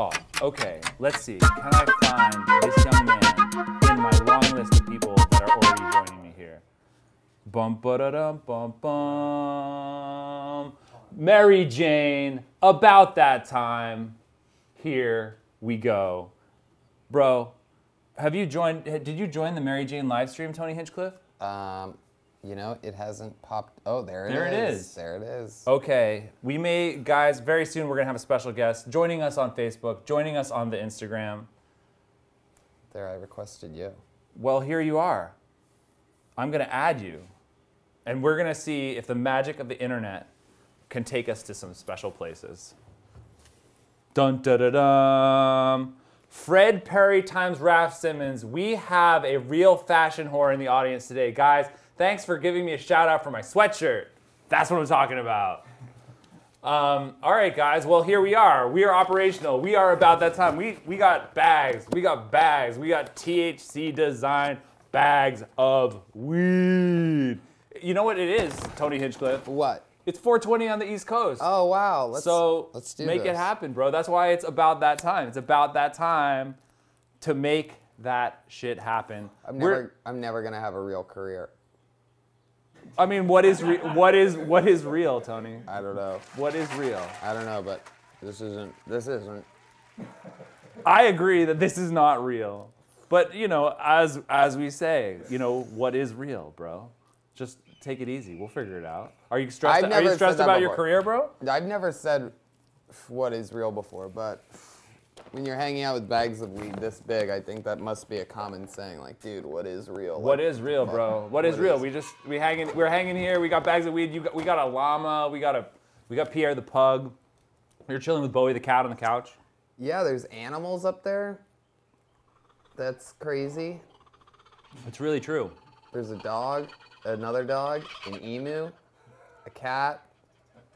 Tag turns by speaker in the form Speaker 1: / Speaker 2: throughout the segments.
Speaker 1: Oh, okay. Let's see. Can I find this young man in my long list of people that are already joining me here? Bum ba da dum bum bum. Mary Jane. About that time. Here we go, bro. Have you joined? Did you join the Mary Jane live stream, Tony Hinchcliffe?
Speaker 2: You know, it hasn't popped. Oh, there it is. There it is.
Speaker 1: Okay, we may, guys, very soon we're gonna have a special guest joining us on Facebook, joining us on the Instagram.
Speaker 2: There, I requested you.
Speaker 1: Well, here you are. I'm gonna add you, and we're gonna see if the magic of the internet can take us to some special places. Dun da da dum. Fred Perry times Raph Simmons. We have a real fashion whore in the audience today, guys. Thanks for giving me a shout out for my sweatshirt. That's what I'm talking about. All right, guys. Well, here we are. We are operational. We are about that time. We got bags. We got bags. We got THC design bags of weed. You know what it is, Tony Hinchcliffe?
Speaker 2: What?
Speaker 1: It's 420 on the East Coast.
Speaker 2: Oh, wow. Let's do
Speaker 1: make
Speaker 2: this.
Speaker 1: it happen, bro. That's why it's about that time. It's about that time to make that shit happen.
Speaker 2: I'm never gonna have a real career.
Speaker 1: I mean, what is real, Tony?
Speaker 2: I don't know.
Speaker 1: What is real?
Speaker 2: I don't know, but this isn't.
Speaker 1: I agree that this is not real. But, you know, as we say, you know, what is real, bro? Just take it easy. We'll figure it out. Are you stressed about your career, bro?
Speaker 2: I've never said what is real before, but when you're hanging out with bags of weed this big, I think that must be a common saying. Like, dude, what is real?
Speaker 1: What is real, bro? What is real? We're hanging here. We got bags of weed. We got a llama. We got Pierre the pug. You're chilling with Bowie the cat on the couch.
Speaker 2: Yeah, there's animals up there. That's crazy.
Speaker 1: It's really true.
Speaker 2: There's a dog, another dog, an emu, a cat,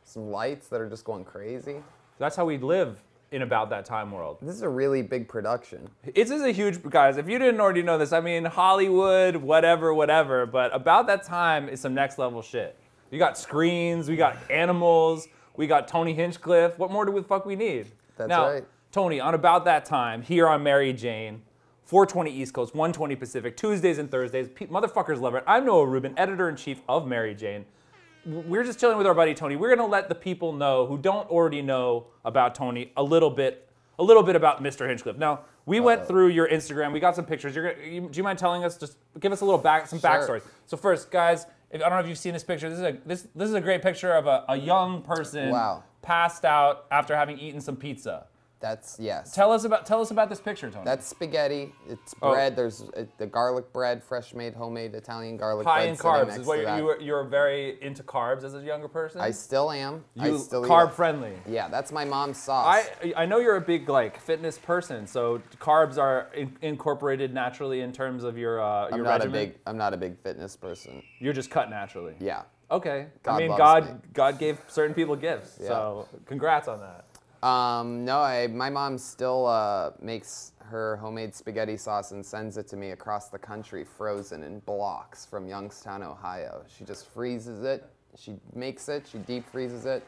Speaker 2: some lights that are just going crazy.
Speaker 1: That's how we live in about that time world.
Speaker 2: This is a really big production.
Speaker 1: This is a huge, guys, if you didn't already know this, I mean, Hollywood, whatever, but about that time is some next level shit. You got screens, we got animals, we got Tony Hinchcliffe. What more do the fuck we need?
Speaker 2: That's
Speaker 1: now,
Speaker 2: right.
Speaker 1: Tony, on about that time, here on Mary Jane, 420 East Coast, 120 Pacific, Tuesdays and Thursdays. Motherfuckers love it. I'm Noah Rubin, editor-in-chief of Mary Jane. We're just chilling with our buddy Tony. We're gonna let the people know who don't already know about Tony a little bit about Mr. Hinchcliffe. Now, we went through your Instagram. We got some pictures. Do you mind telling us? Just give us a little backstory. So first, guys, I don't know if you've seen this picture. This is a great picture of a young person passed out after having eaten some pizza.
Speaker 2: That's, yes.
Speaker 1: Tell us about this picture, Tony.
Speaker 2: That's spaghetti. It's bread. There's the garlic bread, fresh made, homemade Italian garlic bread.
Speaker 1: High in carbs. Is what you're very into carbs as a younger person?
Speaker 2: I still am.
Speaker 1: You
Speaker 2: I still
Speaker 1: carb friendly.
Speaker 2: Yeah, that's my mom's sauce.
Speaker 1: I know you're a big fitness person, so carbs are incorporated naturally in terms of your regimen.
Speaker 2: I'm not a big fitness person.
Speaker 1: You're just cut naturally.
Speaker 2: Yeah.
Speaker 1: Okay.
Speaker 2: God
Speaker 1: God gave certain people gifts. Yeah. So congrats on that.
Speaker 2: No, my mom still makes her homemade spaghetti sauce and sends it to me across the country frozen in blocks from Youngstown, Ohio. She just freezes it, she makes it, she deep freezes it,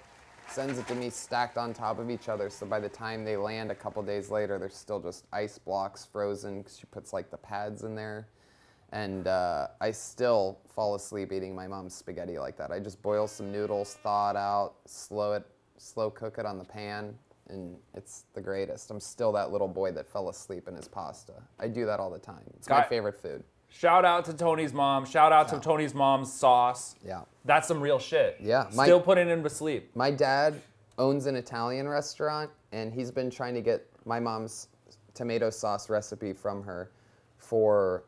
Speaker 2: sends it to me stacked on top of each other, so by the time they land a couple days later, they're still just ice blocks frozen, 'cause she puts the pads in there. And I still fall asleep eating my mom's spaghetti like that. I just boil some noodles, thaw it out, slow cook it on the pan, and it's the greatest. I'm still that little boy that fell asleep in his pasta. I do that all the time. It's my favorite food.
Speaker 1: Shout out to Tony's mom. Shout out to Tony's mom's sauce.
Speaker 2: Yeah.
Speaker 1: That's some real shit.
Speaker 2: Yeah.
Speaker 1: Still putting him to sleep.
Speaker 2: My dad owns an Italian restaurant, and he's been trying to get my mom's tomato sauce recipe from her for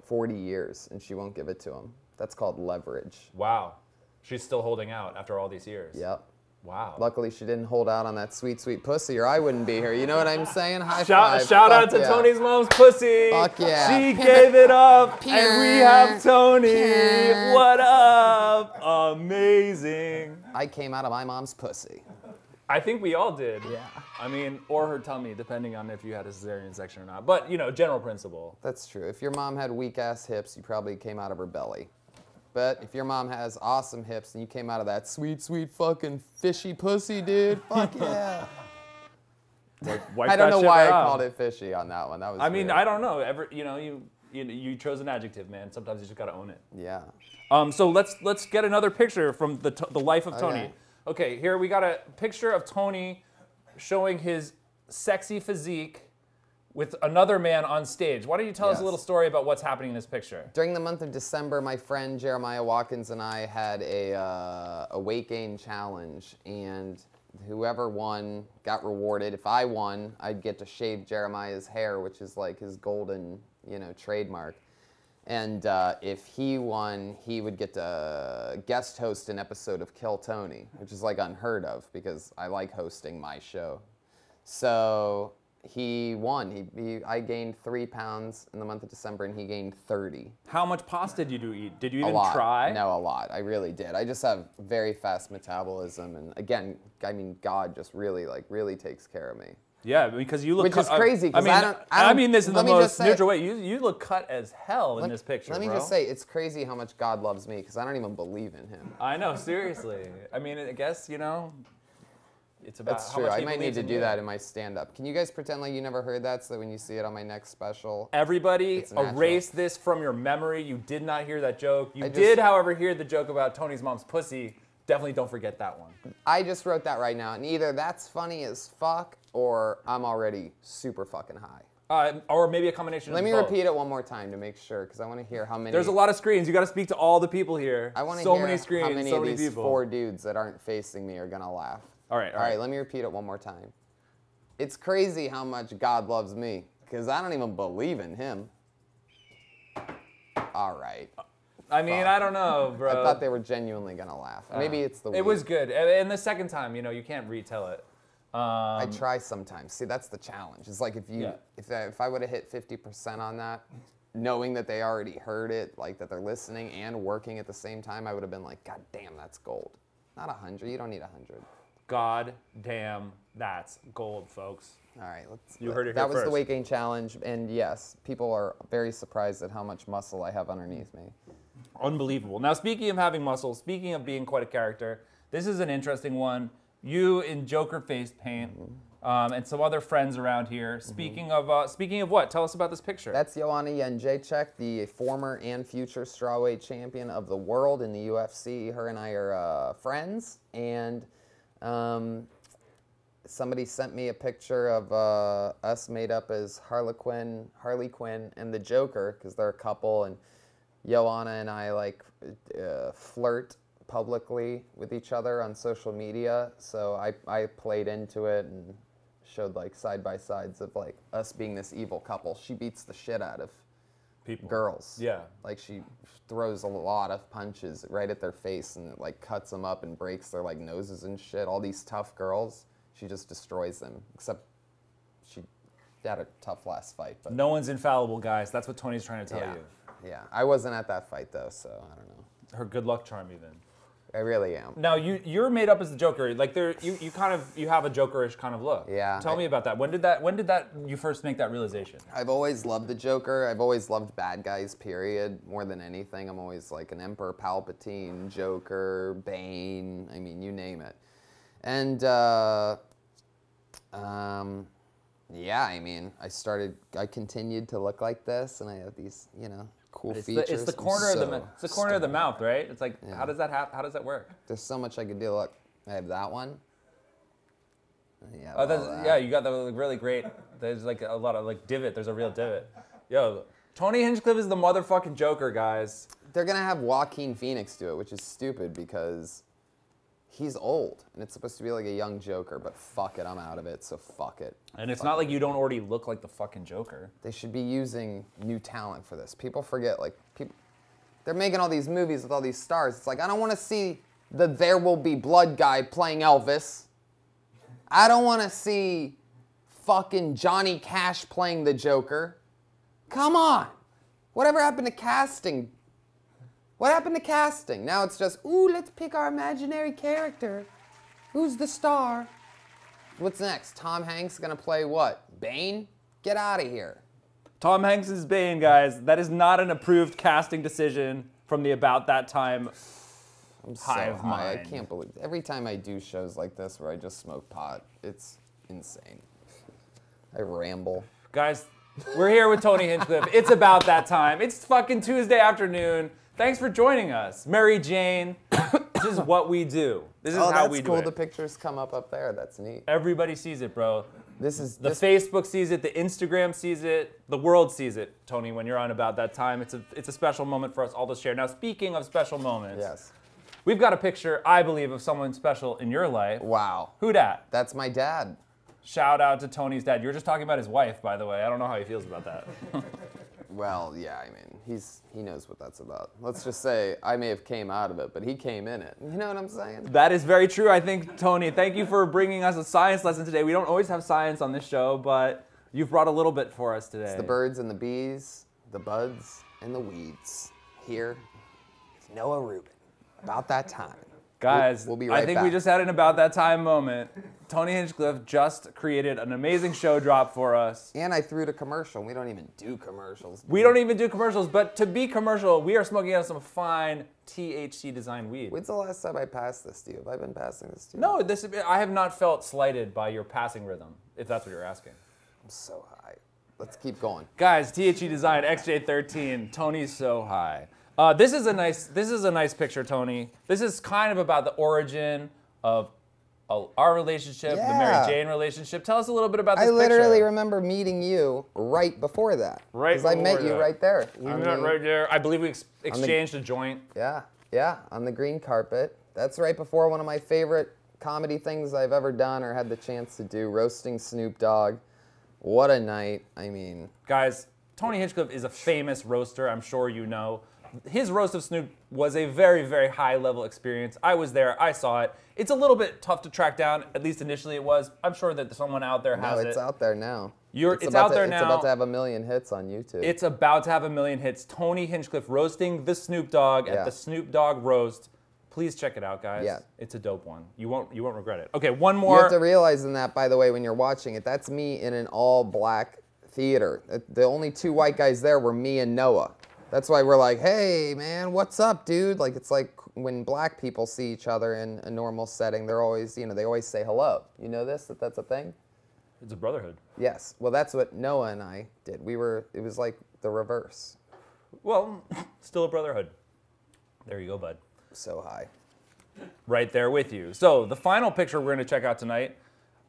Speaker 2: 40 years, and she won't give it to him. That's called leverage.
Speaker 1: Wow. She's still holding out after all these years.
Speaker 2: Yep.
Speaker 1: Wow.
Speaker 2: Luckily, she didn't hold out on that sweet, sweet pussy, or I wouldn't be here. You know what I'm saying? High
Speaker 1: five.
Speaker 2: five.
Speaker 1: Shout out to Tony's mom's pussy.
Speaker 2: Fuck yeah.
Speaker 1: She gave it up, and we have Tony. What up? Amazing.
Speaker 2: I came out of my mom's pussy.
Speaker 1: I think we all did.
Speaker 2: Yeah.
Speaker 1: I mean, or her tummy, depending on if you had a cesarean section or not. But, general principle.
Speaker 2: That's true. If your mom had weak-ass hips, you probably came out of her belly. But if your mom has awesome hips and you came out of that sweet, sweet fucking fishy pussy, dude, fuck yeah.
Speaker 1: Wipe
Speaker 2: I don't
Speaker 1: that
Speaker 2: know
Speaker 1: shit
Speaker 2: why
Speaker 1: right
Speaker 2: I
Speaker 1: off.
Speaker 2: called it fishy on that one. That was
Speaker 1: I mean,
Speaker 2: weird.
Speaker 1: I don't know. You chose an adjective, man. Sometimes you just gotta own it.
Speaker 2: Yeah.
Speaker 1: So let's get another picture from the life of Tony.
Speaker 2: Okay.
Speaker 1: Okay, here we got a picture of Tony showing his sexy physique with another man on stage. Why don't you tell us a little story about what's happening in this picture?
Speaker 2: During the month of December, my friend Jeremiah Watkins and I had a weight gain challenge, and whoever won got rewarded. If I won, I'd get to shave Jeremiah's hair, which is like his golden, trademark. And if he won, he would get to guest host an episode of Kill Tony, which is like unheard of because I like hosting my show. So he won. I gained 3 pounds in the month of December, and he gained 30.
Speaker 1: How much pasta did you eat? Did you
Speaker 2: A
Speaker 1: even
Speaker 2: lot.
Speaker 1: try?
Speaker 2: No, a lot. I really did. I just have very fast metabolism, and again, I mean, God just really takes care of me.
Speaker 1: Yeah, because you look.
Speaker 2: Which is crazy.
Speaker 1: I mean, I mean this in the most neutral way. You look cut as hell in this picture.
Speaker 2: Let me just say, it's crazy how much God loves me because I don't even believe in Him.
Speaker 1: I know, seriously. I mean, I guess it's about.
Speaker 2: That's
Speaker 1: how
Speaker 2: true.
Speaker 1: much
Speaker 2: I
Speaker 1: he
Speaker 2: might need
Speaker 1: believes
Speaker 2: to
Speaker 1: in
Speaker 2: do
Speaker 1: you.
Speaker 2: that in my stand-up. Can you guys pretend like you never heard that, so that when you see it on my next special?
Speaker 1: Everybody,
Speaker 2: It's natural.
Speaker 1: erase this from your memory. You did not hear that joke. You
Speaker 2: I just-
Speaker 1: did, however, hear the joke about Tony's mom's pussy. Definitely don't forget that one.
Speaker 2: I just wrote that right now, and either that's funny as fuck, or I'm already super fucking high.
Speaker 1: Or maybe a combination
Speaker 2: Let
Speaker 1: of
Speaker 2: me
Speaker 1: both.
Speaker 2: repeat it one more time to make sure, because I want to hear how many.
Speaker 1: There's a lot of screens. You got to speak to all the people here.
Speaker 2: I want to
Speaker 1: so
Speaker 2: hear
Speaker 1: many screens,
Speaker 2: how many
Speaker 1: so
Speaker 2: of
Speaker 1: many
Speaker 2: these
Speaker 1: people.
Speaker 2: 4 dudes that aren't facing me are gonna laugh.
Speaker 1: All right.
Speaker 2: All right, let me repeat it one more time. It's crazy how much God loves me, because I don't even believe in Him. All right.
Speaker 1: I mean, I don't know, bro.
Speaker 2: I thought they were genuinely gonna laugh. Maybe it's the weed.
Speaker 1: It was good. And the second time, you can't retell it.
Speaker 2: I try sometimes. See, that's the challenge. It's like if I would have hit 50% on that, knowing that they already heard it, like that they're listening and working at the same time, I would have been like, God damn, that's gold. Not 100. You don't need 100.
Speaker 1: God damn, that's gold, folks.
Speaker 2: All right,
Speaker 1: You heard it here
Speaker 2: That was the
Speaker 1: first.
Speaker 2: weight gain challenge, and yes, people are very surprised at how much muscle I have underneath me.
Speaker 1: Unbelievable. Now, speaking of having muscles, speaking of being quite a character, this is an interesting one. You in Joker face paint, and some other friends around here. Speaking of what? Tell us about this picture.
Speaker 2: That's Joanna Jędrzejczyk, the former and future strawweight champion of the world in the UFC. Her and I are friends, and somebody sent me a picture of us made up as Harley Quinn, and the Joker, because they're a couple, and Joanna and I flirt publicly with each other on social media, so I played into it and showed side-by-sides of us being this evil couple. She beats the shit out of
Speaker 1: people.
Speaker 2: girls.
Speaker 1: Yeah.
Speaker 2: She throws a lot of punches right at their face, and it cuts them up and breaks their noses and shit. All these tough girls, she just destroys them, except she had a tough last fight. But
Speaker 1: No one's infallible, guys. That's what Tony's trying to tell you.
Speaker 2: yeah, I wasn't at that fight though, so I don't know.
Speaker 1: Her good luck charm, even.
Speaker 2: I really am.
Speaker 1: Now you're made up as the Joker. You have a Jokerish kind of look.
Speaker 2: Yeah.
Speaker 1: Tell me about that. When did you first make that realization?
Speaker 2: I've always loved the Joker. I've always loved bad guys, period, more than anything. I'm always an Emperor Palpatine, Joker, Bane, I mean, you name it. And, yeah, I mean, I continued to look like this, and I have these, cool features.
Speaker 1: It's the corner of the mouth, right? It's how does that how does that work?
Speaker 2: There's so much I could do. Look, I have that one. Yeah.
Speaker 1: Yeah, you got the really great. There's a lot of divot. There's a real divot. Yo, Tony Hinchcliffe is the motherfucking Joker, guys.
Speaker 2: They're gonna have Joaquin Phoenix do it, which is stupid because he's old and it's supposed to be a young Joker. But fuck it, I'm out of it. So fuck it.
Speaker 1: And it's not like you don't already look like the fucking Joker.
Speaker 2: They should be using new talent for this. People forget, they're making all these movies with all these stars. It's I don't want to see the There Will Be Blood guy playing Elvis. I don't want to see fucking Johnny Cash playing the Joker. Come on. Whatever happened to casting? What happened to casting? Now it's just, ooh, let's pick our imaginary character. Who's the star? What's next? Tom Hanks gonna play what? Bane? Get out of here.
Speaker 1: Tom Hanks is Bane, guys. That is not an approved casting decision from the About That Time
Speaker 2: I'm so
Speaker 1: hive
Speaker 2: high. I
Speaker 1: mind.
Speaker 2: can't believe it. Every time I do shows like this where I just smoke pot, it's insane. I ramble.
Speaker 1: Guys, we're here with Tony Hinchcliffe. It's about that time. It's fucking Tuesday afternoon. Thanks for joining us. Mary Jane, this is what we do. This is how we do
Speaker 2: cool.
Speaker 1: it.
Speaker 2: The pictures come up there. That's neat.
Speaker 1: Everybody sees it, bro. The
Speaker 2: This
Speaker 1: Facebook sees it, the Instagram sees it, the world sees it, Tony, when you're on About That Time. It's a special moment for us all to share. Now, speaking of special moments,
Speaker 2: Yes.
Speaker 1: we've got a picture, I believe, of someone special in your life.
Speaker 2: Wow.
Speaker 1: Who dat?
Speaker 2: That's my dad.
Speaker 1: Shout out to Tony's dad. You were just talking about his wife, by the way. I don't know how he feels about that.
Speaker 2: Well, yeah, I mean, he knows what that's about. Let's just say I may have came out of it, but he came in it. You know what I'm saying?
Speaker 1: That is very true, I think, Tony. Thank you for bringing us a science lesson today. We don't always have science on this show, but you've brought a little bit for us today.
Speaker 2: It's the birds and the bees, the buds and the weeds. Here with Noah Rubin. About that time.
Speaker 1: Guys,
Speaker 2: we'll be right
Speaker 1: I think
Speaker 2: back.
Speaker 1: we just had an About That Time moment. Tony Hinchcliffe just created an amazing show drop for us.
Speaker 2: And I threw the commercial. We don't even do commercials.
Speaker 1: We don't even do commercials, but to be commercial, we are smoking out some fine THC designed weed.
Speaker 2: When's the last time I passed this to you? Have I been passing this to you?
Speaker 1: No, I have not felt slighted by your passing rhythm, if that's what you're asking.
Speaker 2: I'm so high. Let's keep going.
Speaker 1: Guys, THC Design XJ13. Tony's so high. This is a nice picture, Tony. This is kind of about the origin of our relationship, the Mary
Speaker 2: Yeah.
Speaker 1: Jane relationship. Tell us a little bit about this
Speaker 2: I literally
Speaker 1: picture.
Speaker 2: remember meeting you right before that.
Speaker 1: Right
Speaker 2: Because I met
Speaker 1: before
Speaker 2: you
Speaker 1: that.
Speaker 2: right there.
Speaker 1: We met right there. I believe we exchanged a joint.
Speaker 2: Yeah, on the green carpet. That's right before one of my favorite comedy things I've ever done or had the chance to do, roasting Snoop Dogg. What a night. I mean,
Speaker 1: Guys, Tony Hinchcliffe is a famous roaster, I'm sure you know. His roast of Snoop was a very, very high-level experience. I was there. I saw it. It's a little bit tough to track down. At least initially it was. I'm sure that someone out there has it.
Speaker 2: it's out there now.
Speaker 1: It's out there now.
Speaker 2: It's about to have 1 million hits on YouTube.
Speaker 1: It's about to have 1 million hits. Tony Hinchcliffe roasting the Snoop Dogg at the Snoop Dogg roast. Please check it out, guys.
Speaker 2: Yeah.
Speaker 1: It's a dope one. You won't regret it. Okay, one more.
Speaker 2: You have to realize in that, by the way, when you're watching it, that's me in an all-black theater. The only two white guys there were me and Noah. That's why we're like, hey, man, what's up, dude? Like, it's like when black people see each other in a normal setting, they're always, they always say hello. You know that's a thing?
Speaker 1: It's a brotherhood.
Speaker 2: Yes. Well, that's what Noah and I did. It was like the reverse.
Speaker 1: Well, still a brotherhood. There you go, bud.
Speaker 2: So high.
Speaker 1: Right there with you. So the final picture we're going to check out tonight,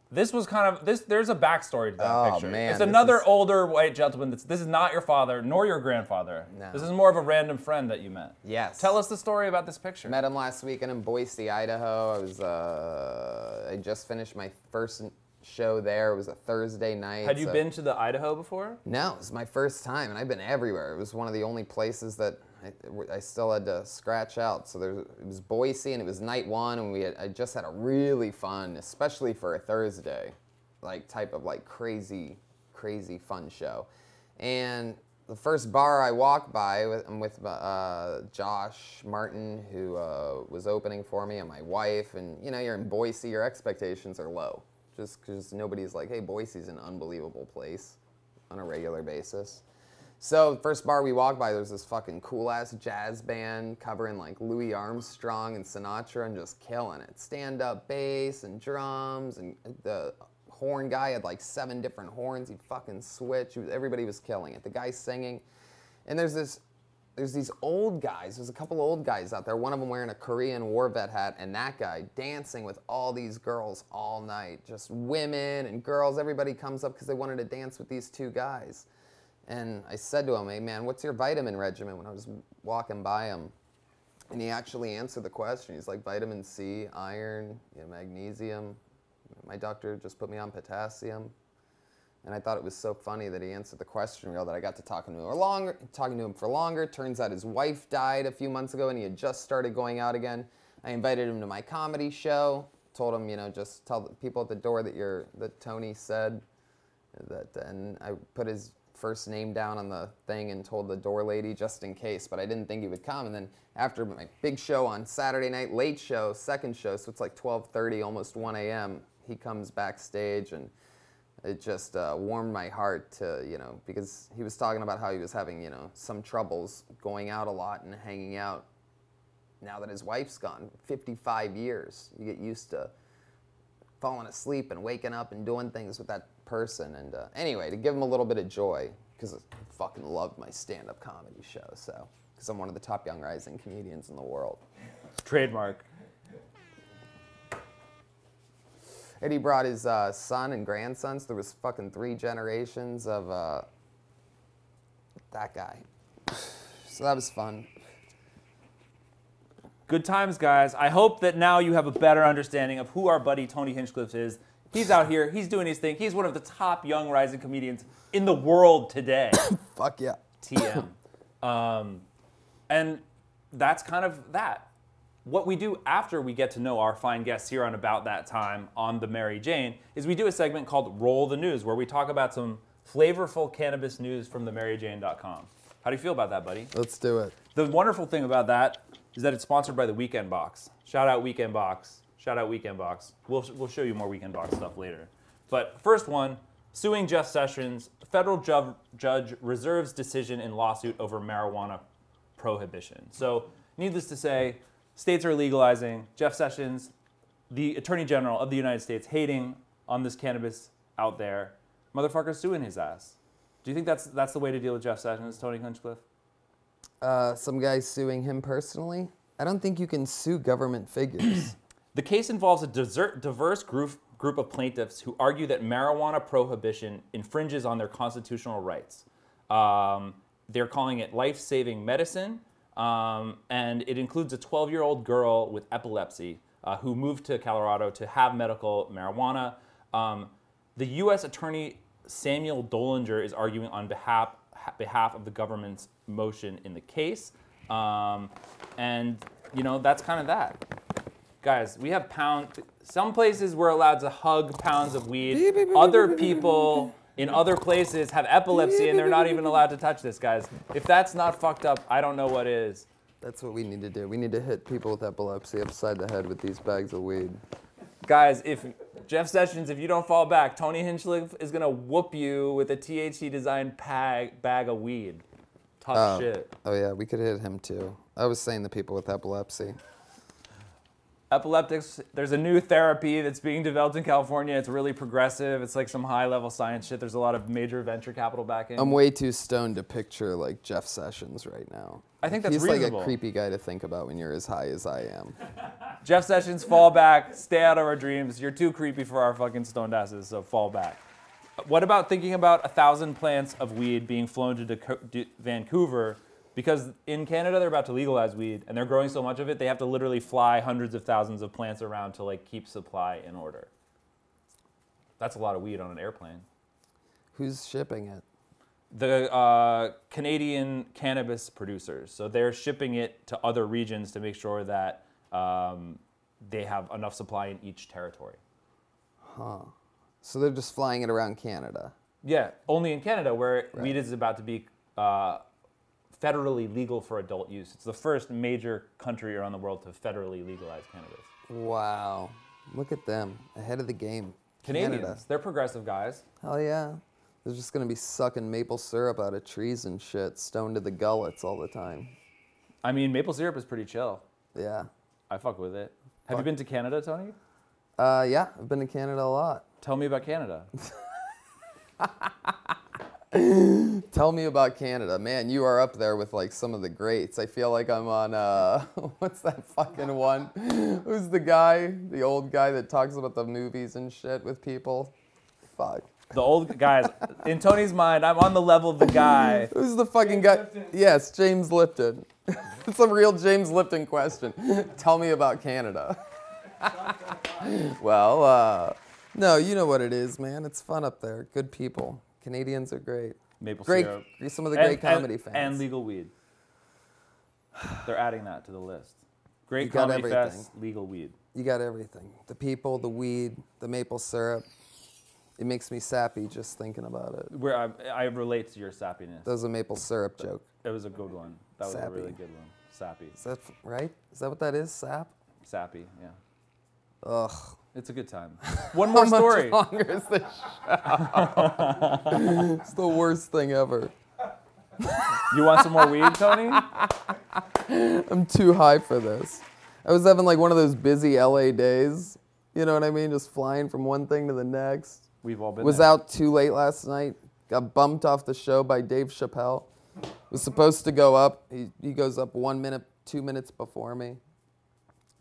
Speaker 1: this was kind of, there's a backstory to that
Speaker 2: Oh,
Speaker 1: picture.
Speaker 2: man,
Speaker 1: it's
Speaker 2: this
Speaker 1: another
Speaker 2: is-
Speaker 1: older white gentleman. This is not your father nor your grandfather.
Speaker 2: No.
Speaker 1: This is more of a random friend that you met.
Speaker 2: Yes.
Speaker 1: Tell us the story about this picture.
Speaker 2: Met him last weekend in Boise, Idaho. I just finished my first show there. It was a Thursday night.
Speaker 1: Had you been to the Idaho before?
Speaker 2: No, it was my first time, and I've been everywhere. It was one of the only places that I still had to scratch out. So it was Boise, and it was night one, and I just had a really fun, especially for a Thursday, type of crazy fun show. And the first bar I walked by, I'm with Josh Martin, who was opening for me, and my wife. And you're in Boise, your expectations are low, just because nobody's like, hey, Boise's an unbelievable place on a regular basis. So first bar we walked by, there was this fucking cool-ass jazz band covering Louis Armstrong and Sinatra and just killing it. Stand-up bass and drums, and the horn guy had 7 different horns. He'd fucking switch. Everybody was killing it. The guy singing. And there's these old guys. There's a couple old guys out there. One of them wearing a Korean war vet hat, and that guy dancing with all these girls all night. Just women and girls. Everybody comes up because they wanted to dance with these two guys. And I said to him, hey, man, what's your vitamin regimen when I was walking by him? And he actually answered the question. He's like, vitamin C, iron, magnesium. My doctor just put me on potassium. And I thought it was so funny that he answered the question that I got to talking to him for longer. Turns out his wife died a few months ago, and he had just started going out again. I invited him to my comedy show. Told him, just tell the people at the door that Tony said that. And I put his first name down on the thing and told the door lady just in case, but I didn't think he would come. And then after my big show on Saturday night, late show, second show, so it's 12:30, almost 1 a.m., he comes backstage, and it just warmed my heart to, because he was talking about how he was having, some troubles going out a lot and hanging out now that his wife's gone. 55 years. You get used to falling asleep and waking up and doing things with that person. And anyway, to give them a little bit of joy, because I fucking loved my stand-up comedy show, so, because I'm one of the top young rising comedians in the world.
Speaker 1: Trademark.
Speaker 2: And he brought his son and grandsons. There was fucking 3 generations of that guy. So that was fun.
Speaker 1: Good times, guys. I hope that now you have a better understanding of who our buddy Tony Hinchcliffe is. He's out here. He's doing his thing. He's one of the top young rising comedians in the world today.
Speaker 2: Fuck yeah.
Speaker 1: TM. And that's kind of that. What we do after we get to know our fine guests here on About That Time on the Mary Jane is we do a segment called Roll the News, where we talk about some flavorful cannabis news from themaryjane.com. How do you feel about that, buddy?
Speaker 2: Let's do it.
Speaker 1: The wonderful thing about that is that it's sponsored by the Weekend Box. Shout out Weekend Box. Shout out Weekend Box. We'll show you more Weekend Box stuff later. But first one, suing Jeff Sessions. Federal judge reserves decision in lawsuit over marijuana prohibition. So needless to say, states are legalizing. Jeff Sessions, the Attorney General of the United States, hating on this cannabis out there. Motherfucker's suing his ass. Do you think that's the way to deal with Jeff Sessions, Tony Hinchcliffe?
Speaker 2: Some guy suing him personally? I don't think you can sue government figures.
Speaker 1: The case involves a diverse group of plaintiffs who argue that marijuana prohibition infringes on their constitutional rights. They're calling it life-saving medicine. And it includes a 12-year-old girl with epilepsy who moved to Colorado to have medical marijuana. The U.S. Attorney Samuel Dollinger is arguing on behalf of the government's motion in the case. And, you know, that's kind of that. Guys, we have some places we're allowed to hug pounds of weed. Other people in other places have epilepsy and they're not even allowed to touch this, guys. If that's not fucked up, I don't know what is.
Speaker 2: That's what we need to do. We need to hit people with epilepsy upside the head with these bags of weed.
Speaker 1: Guys, if Jeff Sessions, if you don't fall back, Tony Hinchcliffe is gonna whoop you with a THC designed bag of weed. Tough shit.
Speaker 2: Oh yeah, we could hit him too. I was saying the people with epilepsy.
Speaker 1: Epileptics, there's a new therapy that's being developed in California. It's really progressive. It's like some high-level science shit. There's a lot of major venture capital backing.
Speaker 2: I'm way too stoned to picture like Jeff Sessions right now.
Speaker 1: I think that's
Speaker 2: He's
Speaker 1: reasonable.
Speaker 2: Like a creepy guy to think about when you're as high as I am.
Speaker 1: Jeff Sessions, fall back. Stay out of our dreams. You're too creepy for our fucking stoned asses, so fall back. What about thinking about 1,000 plants of weed being flown to Vancouver? Because in Canada, they're about to legalize weed, and they're growing so much of it, they have to literally fly hundreds of thousands of plants around to like keep supply in order. That's a lot of weed on an airplane.
Speaker 2: Who's shipping it?
Speaker 1: The Canadian cannabis producers. So they're shipping it to other regions to make sure that they have enough supply in each territory.
Speaker 2: Huh. So they're just flying it around Canada?
Speaker 1: Yeah, only in Canada where weed is about to be federally legal for adult use. It's the first major country around the world to federally legalize cannabis.
Speaker 2: Wow. Look at them. Ahead of the game.
Speaker 1: Canadians,
Speaker 2: Canada.
Speaker 1: They're progressive guys.
Speaker 2: Hell yeah. They're just going to be sucking maple syrup out of trees and shit, stoned to the gullets all the time.
Speaker 1: I mean, maple syrup is pretty chill.
Speaker 2: Yeah.
Speaker 1: I fuck with it. Have you been to Canada, Tony?
Speaker 2: Yeah, I've been to Canada a lot.
Speaker 1: Tell me about Canada.
Speaker 2: Tell me about Canada. Man, you are up there with like some of the greats. I feel like I'm on, what's that fucking one? Who's the guy, the old guy that talks about the movies and shit with people? Fuck.
Speaker 1: The old guys, in Tony's mind, I'm on the level of the guy.
Speaker 2: Who's the fucking guy? Yes, James Lipton. It's a real James Lipton question. Tell me about Canada. Well, no, you know what it is, man. It's fun up there. Good people. Canadians are great.
Speaker 1: Maple
Speaker 2: great,
Speaker 1: syrup.
Speaker 2: some of the great comedy
Speaker 1: and,
Speaker 2: fans.
Speaker 1: And legal weed. They're adding that to the list. Great
Speaker 2: You got
Speaker 1: comedy
Speaker 2: everything.
Speaker 1: fest, legal weed.
Speaker 2: You got everything. The people, the weed, the maple syrup. It makes me sappy just thinking about it.
Speaker 1: Where I relate to your sappiness.
Speaker 2: That was a maple syrup joke.
Speaker 1: It was a good one. That was a
Speaker 2: Sappy.
Speaker 1: really good one. Sappy.
Speaker 2: Is that right? Is that what that is? Sap?
Speaker 1: Sappy, yeah.
Speaker 2: Ugh.
Speaker 1: It's a good time. One more story.
Speaker 2: How much longer is this show? It's the worst thing ever.
Speaker 1: You want some more weed, Tony?
Speaker 2: I'm too high for this. I was having like one of those busy LA days. You know what I mean? Just flying from one thing to the next.
Speaker 1: We've all been
Speaker 2: Was
Speaker 1: there.
Speaker 2: out too late last night. Got bumped off the show by Dave Chappelle. Was supposed to go up. He goes up 1 minute, 2 minutes before me.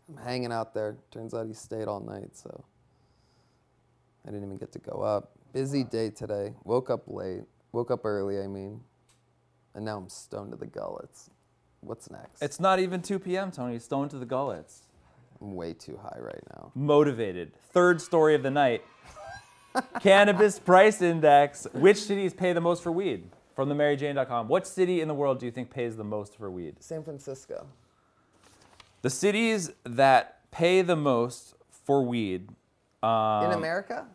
Speaker 2: I'm hanging out there. Turns out he stayed all night, so I didn't even get to go up. Busy day today. Woke up late. Woke up early, I mean. And now I'm stoned to the gullets. What's next?
Speaker 1: It's not even 2 p.m., Tony. Stoned to the gullets.
Speaker 2: I'm way too high right now.
Speaker 1: Motivated. Third story of the night. Cannabis price index. Which cities pay the most for weed? From the MaryJane.com. What city in the world do you think pays the most for weed?
Speaker 2: San Francisco.
Speaker 1: The cities that pay the most for weed.
Speaker 2: In America?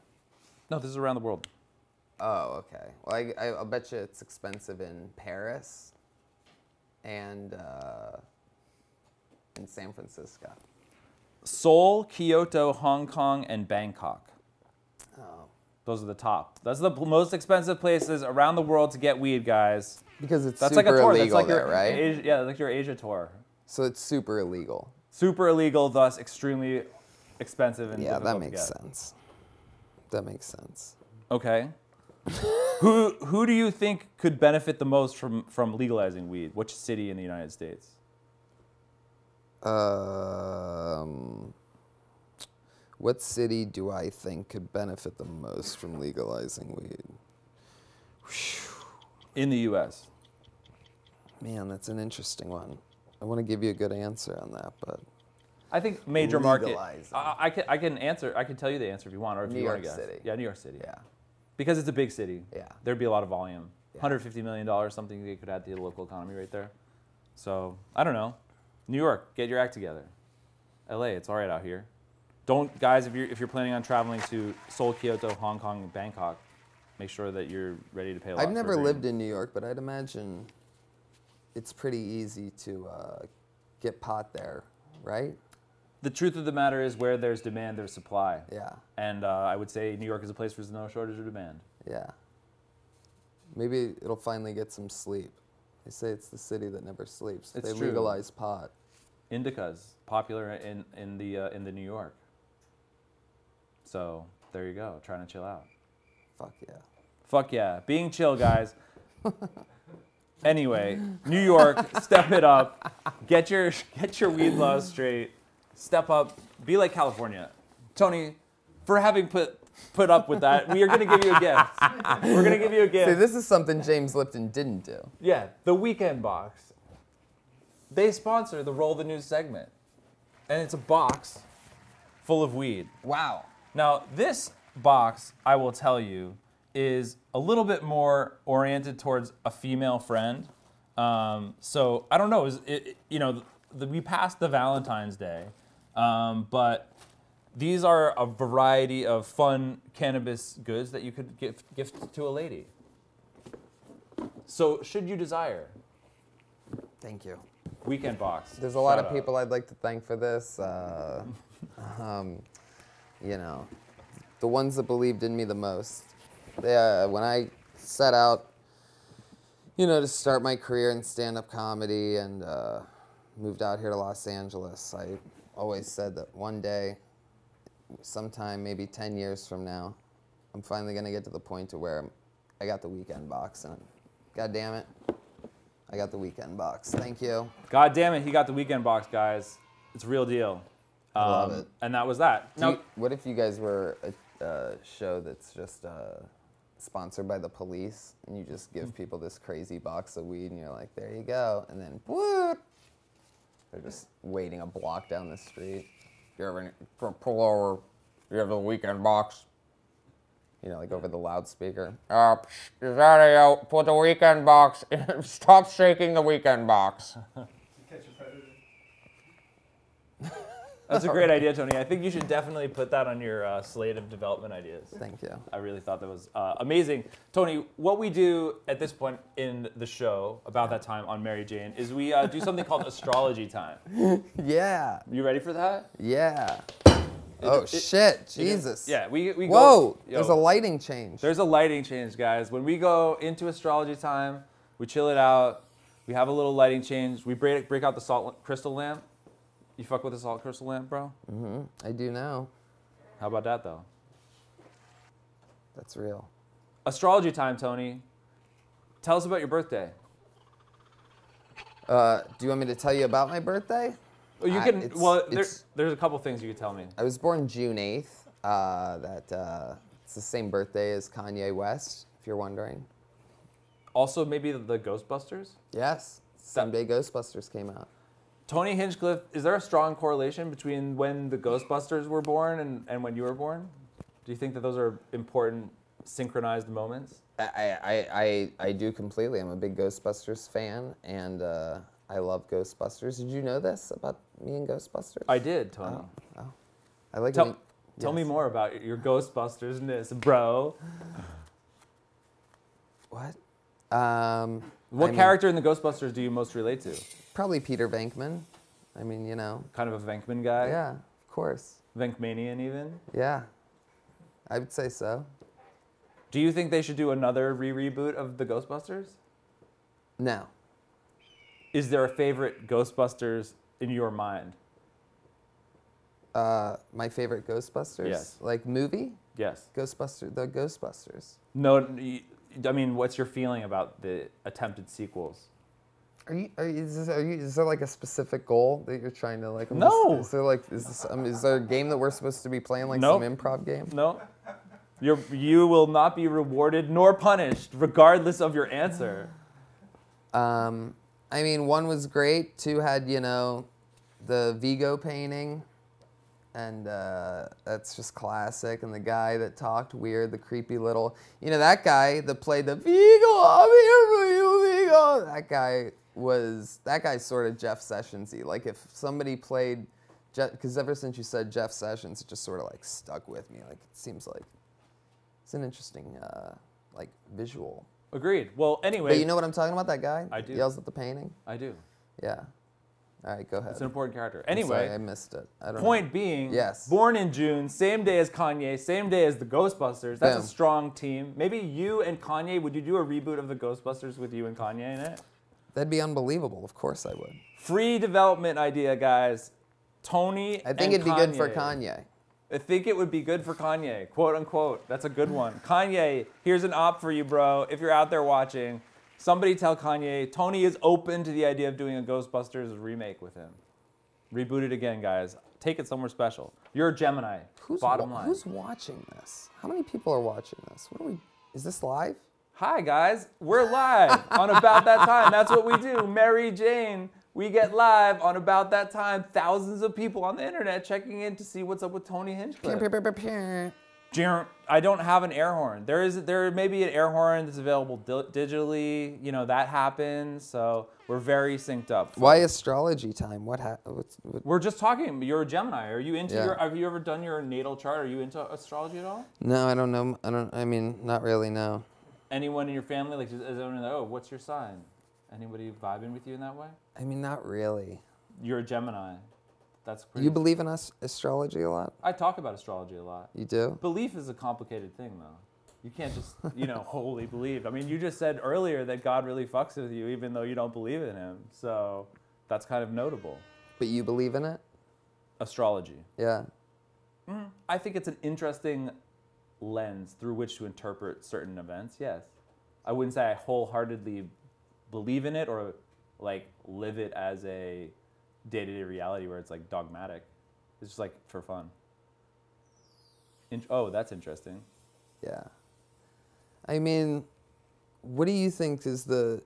Speaker 1: No, this is around the world.
Speaker 2: Oh, okay. Well, I'll bet you it's expensive in Paris and in San Francisco.
Speaker 1: Seoul, Kyoto, Hong Kong, and Bangkok.
Speaker 2: Oh.
Speaker 1: Those are the top. That's the most expensive places around the world to get weed, guys.
Speaker 2: Because it's
Speaker 1: That's
Speaker 2: super
Speaker 1: like a tour.
Speaker 2: illegal
Speaker 1: That's like
Speaker 2: there,
Speaker 1: your
Speaker 2: right?
Speaker 1: Asia, yeah, like your Asia tour.
Speaker 2: So it's super illegal.
Speaker 1: Super illegal, thus extremely expensive and
Speaker 2: Yeah,
Speaker 1: difficult
Speaker 2: that makes
Speaker 1: to get.
Speaker 2: sense. That makes sense.
Speaker 1: Okay. Who do you think could benefit the most from legalizing weed? Which city in the United States?
Speaker 2: What city do I think could benefit the most from legalizing weed?
Speaker 1: In the U.S.
Speaker 2: Man, that's an interesting one. I want to give you a good answer on that, but
Speaker 1: I think major market.
Speaker 2: Legalizing.
Speaker 1: I can answer. I can tell you the answer if you want, or if
Speaker 2: New
Speaker 1: you want
Speaker 2: York
Speaker 1: to guess.
Speaker 2: City.
Speaker 1: Yeah, New York City.
Speaker 2: yeah.
Speaker 1: Because it's a big city.
Speaker 2: Yeah.
Speaker 1: There'd be a lot of volume.
Speaker 2: Yeah.
Speaker 1: $150 million, something they could add to the local economy right there. So I don't know. New York, get your act together. LA, it's all right out here. Don't, guys, if you're planning on traveling to Seoul, Kyoto, Hong Kong, and Bangkok, make sure that you're ready to pay a lot.
Speaker 2: I've never lived in New York, but I'd imagine it's pretty easy to get pot there, right?
Speaker 1: The truth of the matter is, where there's demand, there's supply.
Speaker 2: Yeah.
Speaker 1: And I would say New York is a place where there's no shortage of demand.
Speaker 2: Yeah. Maybe it'll finally get some sleep. They say it's the city that never sleeps.
Speaker 1: It's
Speaker 2: they
Speaker 1: true.
Speaker 2: legalize pot.
Speaker 1: Indica's popular in the New York. So there you go, trying to chill out.
Speaker 2: Fuck yeah.
Speaker 1: Fuck yeah, being chill, guys. Anyway, New York, step it up. Get your weed laws straight. Step up. Be like California. Tony, for having put up with that, we are going to give you a gift. We're going to give you a gift.
Speaker 2: See, this is something James Lipton didn't do.
Speaker 1: Yeah, the Weekend Box. They sponsor the Roll the News segment. And it's a box full of weed.
Speaker 2: Wow.
Speaker 1: Now, this box, I will tell you, is a little bit more oriented towards a female friend. So I don't know, we passed the Valentine's Day, but these are a variety of fun cannabis goods that you could gift to a lady. So should you desire,
Speaker 2: Thank you.
Speaker 1: Weekend Box.
Speaker 2: There's a lot
Speaker 1: Shout
Speaker 2: of
Speaker 1: out.
Speaker 2: people I'd like to thank for this. The ones that believed in me the most. When I set out, to start my career in stand-up comedy and moved out here to Los Angeles, I always said that one day, sometime maybe 10 years from now, I'm finally going to get to the point to where I got the Weekend Box. And God damn it, I got the Weekend Box. Thank you.
Speaker 1: God damn it, he got the Weekend Box, guys. It's a real deal.
Speaker 2: I love it.
Speaker 1: And that was that. Now,
Speaker 2: What if you guys were a show that's just sponsored by the police, and you just give people this crazy box of weed, and you're like, there you go, and then whoop, they're just waiting a block down the street. You ever pull over? You have the Weekend Box. Like over the loudspeaker. Is that out? Put the Weekend Box. Stop shaking the Weekend Box.
Speaker 3: Catch a predator.
Speaker 1: that's a great idea, Tony. I think you should definitely put that on your slate of development ideas.
Speaker 2: Thank you.
Speaker 1: I really thought that was amazing. Tony, what we do at this point in the show, about that time on Mary Jane, is we do something called astrology time.
Speaker 2: Yeah.
Speaker 1: You ready for that?
Speaker 2: Yeah. Shit. Jesus.
Speaker 1: Yeah, we go.
Speaker 2: Whoa,
Speaker 1: Yo,
Speaker 2: there's a lighting change.
Speaker 1: There's a lighting change, guys. When we go into astrology time, we chill it out. We have a little lighting change. We break out the salt crystal lamp. You fuck with the salt crystal lamp, bro?
Speaker 2: Mm-hmm. I do now.
Speaker 1: How about that, though?
Speaker 2: That's real.
Speaker 1: Astrology time, Tony. Tell us about your birthday.
Speaker 2: Do you want me to tell you about my birthday?
Speaker 1: Well, you can. There's a couple things you could tell me.
Speaker 2: I was born June 8th. It's the same birthday as Kanye West, if you're wondering.
Speaker 1: Also, maybe the Ghostbusters?
Speaker 2: Yes. Someday Ghostbusters came out.
Speaker 1: Tony Hinchcliffe, is there a strong correlation between when the Ghostbusters were born and when you were born? Do you think that those are important synchronized moments?
Speaker 2: I do completely. I'm a big Ghostbusters fan, and I love Ghostbusters. Did you know this about me and Ghostbusters?
Speaker 1: I did, Tony.
Speaker 2: Oh. I like
Speaker 1: Tell me more about your Ghostbusters-ness, bro.
Speaker 2: What?
Speaker 1: What character in the Ghostbusters do you most relate to?
Speaker 2: Probably Peter Venkman. I mean,
Speaker 1: Kind of a Venkman guy?
Speaker 2: Yeah, of course.
Speaker 1: Venkmanian even?
Speaker 2: Yeah, I would say so.
Speaker 1: Do you think they should do another reboot of the Ghostbusters?
Speaker 2: No.
Speaker 1: Is there a favorite Ghostbusters in your mind?
Speaker 2: My favorite Ghostbusters?
Speaker 1: Yes.
Speaker 2: Like movie?
Speaker 1: Yes.
Speaker 2: The Ghostbusters.
Speaker 1: No, I mean, what's your feeling about the attempted sequels?
Speaker 2: Is there like a specific goal that you're trying to like?
Speaker 1: No.
Speaker 2: Is there a game that we're supposed to be playing, like
Speaker 1: Nope.
Speaker 2: some improv game?
Speaker 1: No. You will not be rewarded nor punished, regardless of your answer.
Speaker 2: I mean, 1 was great. 2 had, the Vigo painting, and that's just classic. And the guy that talked weird, the creepy little, that guy that played the Vigo, I'm here for you, Vigo. That guy's sort of Jeff Sessions-y. Like if somebody played, because ever since you said Jeff Sessions, it just sort of like stuck with me. Like it seems like it's an interesting like visual.
Speaker 1: Agreed. Well, anyway.
Speaker 2: But you know what I'm talking about? That guy?
Speaker 1: I do.
Speaker 2: Yells at the painting?
Speaker 1: I do.
Speaker 2: Yeah. All right, go ahead.
Speaker 1: It's an important character.
Speaker 2: I'm
Speaker 1: Anyway.
Speaker 2: sorry, I missed it. I don't
Speaker 1: Point
Speaker 2: know.
Speaker 1: being,
Speaker 2: Yes.
Speaker 1: Born in June, same day as Kanye, same day as the Ghostbusters. That's
Speaker 2: Boom.
Speaker 1: a strong team. Maybe you and Kanye, would you do a reboot of the Ghostbusters with you and Kanye in it?
Speaker 2: That'd be unbelievable. Of course I would.
Speaker 1: Free development idea, guys. Tony
Speaker 2: I think it'd be good for Kanye.
Speaker 1: I think it would be good for Kanye, quote unquote. That's a good one. Kanye, here's an op for you, bro. If you're out there watching, somebody tell Kanye Tony is open to the idea of doing a Ghostbusters remake with him. Reboot it again, guys. Take it somewhere special. You're a Gemini. Bottom line.
Speaker 2: Who's watching this? How many people are watching this? Is this live?
Speaker 1: Hi, guys. We're live on About That Time. That's what we do. Mary Jane. We get live on About That Time. Thousands of people on the internet checking in to see what's up with Tony Hinchcliffe. I don't have an air horn. There may be an air horn that's available digitally. That happens. So we're very synced up.
Speaker 2: Why astrology time?
Speaker 1: We're just talking. You're a Gemini. Are you into
Speaker 2: Yeah.
Speaker 1: have you ever done your natal chart? Are you into astrology at all?
Speaker 2: No, I don't know. I mean, not really, no.
Speaker 1: Anyone in your family, like, is anyone like, oh, what's your sign? Anybody vibing with you in that way?
Speaker 2: I mean, not really.
Speaker 1: You're a Gemini. That's pretty.
Speaker 2: You believe in astrology a lot?
Speaker 1: I talk about astrology a lot.
Speaker 2: You do?
Speaker 1: Belief is a complicated thing, though. You can't just, wholly believe. I mean, you just said earlier that God really fucks with you, even though you don't believe in him. So that's kind of notable.
Speaker 2: But you believe in it?
Speaker 1: Astrology.
Speaker 2: Yeah.
Speaker 1: I think it's an interesting lens through which to interpret certain events, yes. I wouldn't say I wholeheartedly believe in it or, like, live it as a day-to-day reality where it's, like, dogmatic. It's just, like, for fun. Oh, that's interesting.
Speaker 2: Yeah. I mean, what do you think is the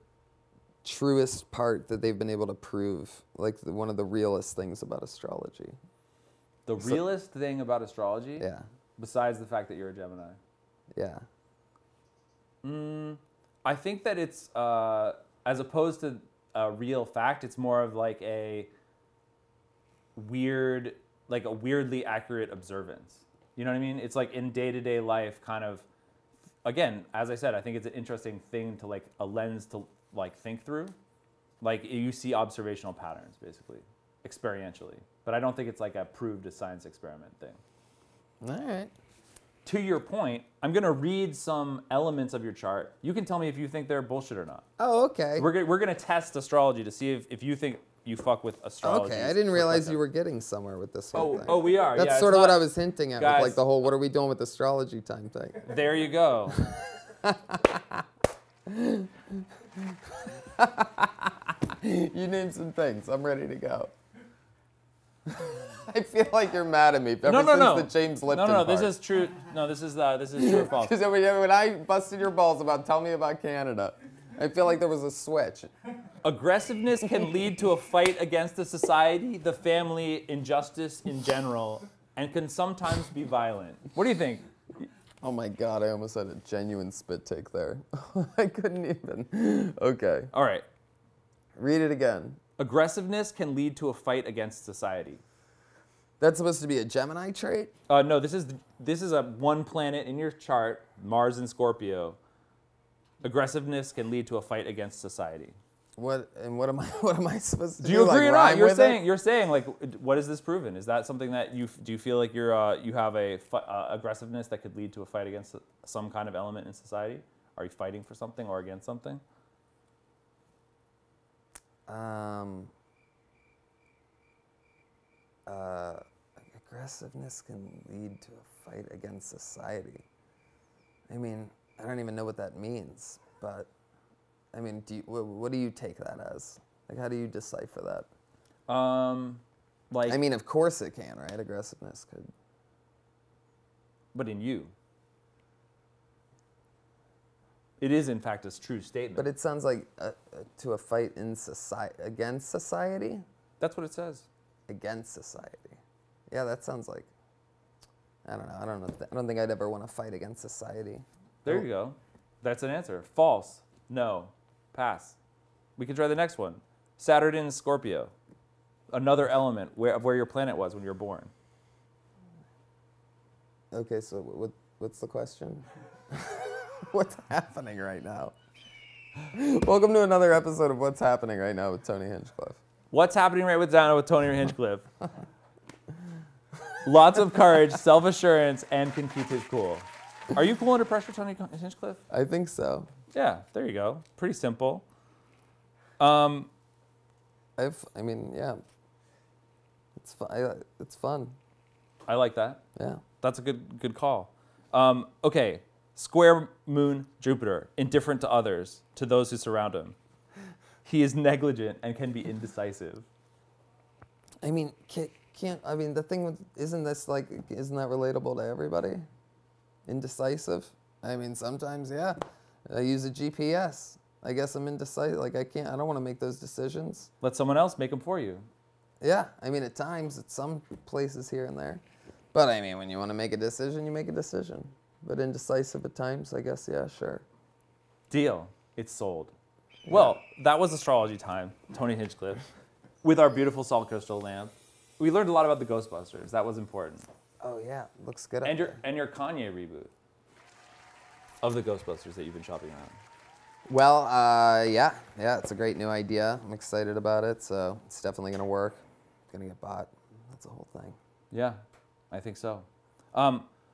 Speaker 2: truest part that they've been able to prove? Like, one of the realest things about astrology?
Speaker 1: The realest thing about astrology?
Speaker 2: Yeah.
Speaker 1: Besides the fact that you're a Gemini?
Speaker 2: Yeah.
Speaker 1: I think that it's, as opposed to a real fact, it's more of like a weirdly accurate observance. You know what I mean? It's like in day-to-day life kind of, again, as I said, I think it's an interesting thing to like a lens to like think through. Like you see observational patterns basically, experientially. But I don't think it's like a proved a science experiment thing.
Speaker 2: All right.
Speaker 1: To your point, I'm going to read some elements of your chart. You can tell me if you think they're bullshit or not.
Speaker 2: Oh, okay.
Speaker 1: We're going to test astrology to see if you think you fuck with astrology.
Speaker 2: Okay, I didn't realize you were getting somewhere with this whole thing.
Speaker 1: Oh, we are.
Speaker 2: That's
Speaker 1: yeah,
Speaker 2: sort of what I was hinting at,
Speaker 1: Guys,
Speaker 2: with like the whole "what are we doing with astrology" time thing.
Speaker 1: There you go.
Speaker 2: You named some things. I'm ready to go. I feel like you're mad at me. Ever since the James Lipton
Speaker 1: No,
Speaker 2: part.
Speaker 1: this is true. No, this is true or false.
Speaker 2: Because when I busted your balls about tell me about Canada, I feel like there was a switch.
Speaker 1: Aggressiveness can lead to a fight against the society, the family, injustice in general, and can sometimes be violent. What do you think?
Speaker 2: Oh my God, I almost had a genuine spit take there. I couldn't even. Okay.
Speaker 1: All right.
Speaker 2: Read it again.
Speaker 1: Aggressiveness can lead to a fight against society.
Speaker 2: That's supposed to be a Gemini trait?
Speaker 1: No, this is a one planet in your chart, Mars and Scorpio. Aggressiveness can lead to a fight against society.
Speaker 2: What am I supposed to do?
Speaker 1: Do you agree
Speaker 2: like,
Speaker 1: or not?
Speaker 2: rhyme
Speaker 1: You're saying like, what is this proven? Is that something that do you feel like you have a aggressiveness that could lead to a fight against some kind of element in society? Are you fighting for something or against something?
Speaker 2: Aggressiveness can lead to a fight against society. I mean, I don't even know what that means, but I mean, what do you take that as? Like, how do you decipher that?
Speaker 1: Like,
Speaker 2: I mean, of course it can, right? Aggressiveness could.
Speaker 1: But in you. It is, in fact, a true statement.
Speaker 2: But it sounds like to a fight in society against society.
Speaker 1: That's what it says.
Speaker 2: Against society. Yeah, that sounds like. I don't know. I don't think I'd ever want to fight against society.
Speaker 1: There you go. That's an answer. False. No. Pass. We can try the next one. Saturn in Scorpio. Another element of where your planet was when you were born.
Speaker 2: Okay, so what's the question? What's happening right now? Welcome to another episode of What's Happening Right Now with Tony Hinchcliffe.
Speaker 1: What's happening right now with Tony Hinchcliffe? Lots of courage, self-assurance, and can keep it cool. Are you cool under pressure, Tony Hinchcliffe?
Speaker 2: I think so.
Speaker 1: Yeah, there you go. Pretty simple.
Speaker 2: I mean, yeah. It's fun.
Speaker 1: I like that.
Speaker 2: Yeah.
Speaker 1: That's a good call. Okay, square moon Jupiter, indifferent to others, to those who surround him. He is negligent and can be indecisive.
Speaker 2: I mean, the thing with, isn't that relatable to everybody? Indecisive? I mean, sometimes, yeah. I use a GPS. I guess I'm indecisive. Like, I don't want to make those decisions.
Speaker 1: Let someone else make them for you.
Speaker 2: Yeah, I mean, at times, at some places here and there. But I mean, when you want to make a decision, you make a decision. But indecisive at times, I guess, yeah, sure.
Speaker 1: Deal. It's sold. Well, that was astrology time, Tony Hinchcliffe, with our beautiful salt crystal lamp. We learned a lot about the Ghostbusters. That was important.
Speaker 2: Oh yeah, looks good.
Speaker 1: And your Kanye reboot of the Ghostbusters that you've been shopping around.
Speaker 2: Well, yeah, it's a great new idea. I'm excited about it, so it's definitely gonna work. It's gonna get bought. That's the whole thing.
Speaker 1: Yeah, I think so.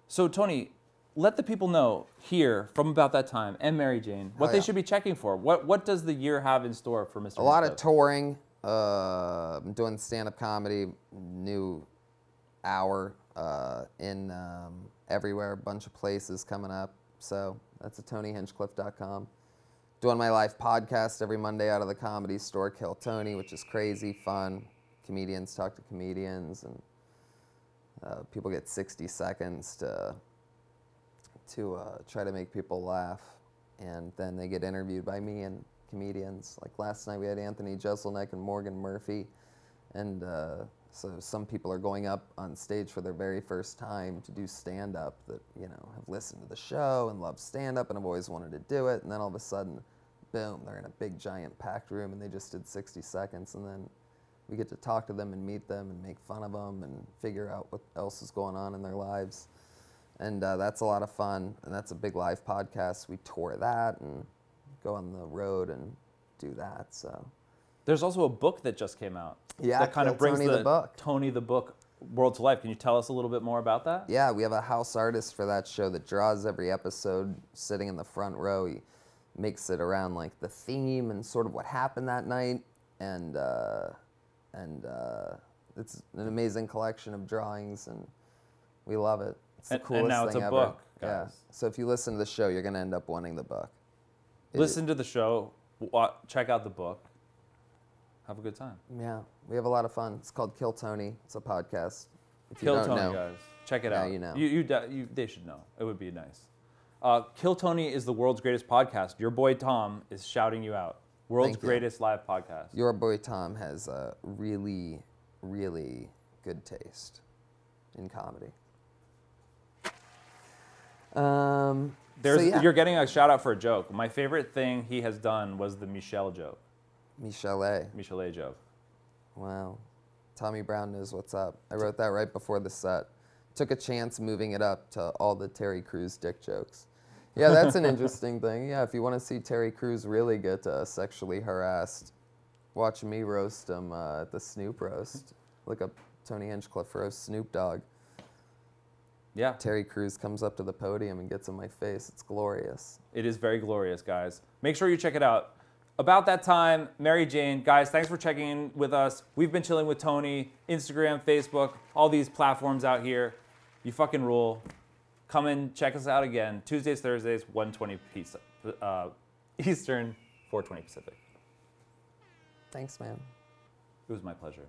Speaker 1: So Tony, let the people know here from about that time and Mary Jane what they should be checking for. What does the year have in store for Mr.
Speaker 2: A lot of
Speaker 1: Hinchcliffe?
Speaker 2: touring. I'm doing stand-up comedy, new hour in everywhere, a bunch of places coming up. So that's at TonyHinchcliffe.com. Doing my live podcast every Monday out of the Comedy Store, Kill Tony, which is crazy fun. Comedians talk to comedians, and people get 60 seconds to try to make people laugh, and then they get interviewed by me and comedians. Like last night we had Anthony Jeselnik and Morgan Murphy, and so some people are going up on stage for their very first time to do stand-up that, you know, have listened to the show and love stand-up and have always wanted to do it, and then all of a sudden, boom, they're in a big giant packed room and they just did 60 seconds, and then we get to talk to them and meet them and make fun of them and figure out what else is going on in their lives. And that's a lot of fun, and that's a big live podcast. We tour that and go on the road and do that. So
Speaker 1: there's also a book that just came out.
Speaker 2: Yeah,
Speaker 1: that kind of brings
Speaker 2: Tony the book.
Speaker 1: Tony the Book world to life. Can you tell us a little bit more about that?
Speaker 2: Yeah, we have a house artist for that show that draws every episode, sitting in the front row. He makes it around like the theme and sort of what happened that night, and and it's an amazing collection of drawings, and we love it. It's the coolest
Speaker 1: and now it's
Speaker 2: thing
Speaker 1: a
Speaker 2: ever.
Speaker 1: book, guys.
Speaker 2: Yeah. So if you listen to the show, you're gonna end up wanting the book.
Speaker 1: Listen to the show. Check out the book. Have a good time.
Speaker 2: Yeah, we have a lot of fun. It's called Kill Tony. It's a podcast. If
Speaker 1: Kill
Speaker 2: you don't
Speaker 1: Tony,
Speaker 2: know,
Speaker 1: guys. Check it
Speaker 2: now
Speaker 1: out.
Speaker 2: you know.
Speaker 1: They should know. It would be nice. Kill Tony is the world's greatest podcast. Your boy Tom is shouting you out. World's
Speaker 2: Thank you.
Speaker 1: greatest live podcast.
Speaker 2: Your boy Tom has a really, really good taste in comedy.
Speaker 1: You're getting a shout out for a joke. My favorite thing he has done was the Michelle joke. Michelet joke.
Speaker 2: Wow. Tommy Brown knows what's up. I wrote that right before the set. Took a chance moving it up to all the Terry Crews dick jokes. Yeah, that's an interesting thing. Yeah, if you want to see Terry Crews really get sexually harassed, watch me roast him at the Snoop roast. Look up Tony Hinchcliffe roast Snoop Dogg.
Speaker 1: Yeah.
Speaker 2: Terry Crews comes up to the podium and gets in my face. It's glorious.
Speaker 1: It is very glorious, guys. Make sure you check it out. About that time, Mary Jane. Guys, thanks for checking in with us. We've been chilling with Tony, Instagram, Facebook, all these platforms out here. You fucking rule. Come and check us out again. Tuesdays, Thursdays, 1:20 Eastern, 4:20 Pacific.
Speaker 2: Thanks, man.
Speaker 1: It was my pleasure.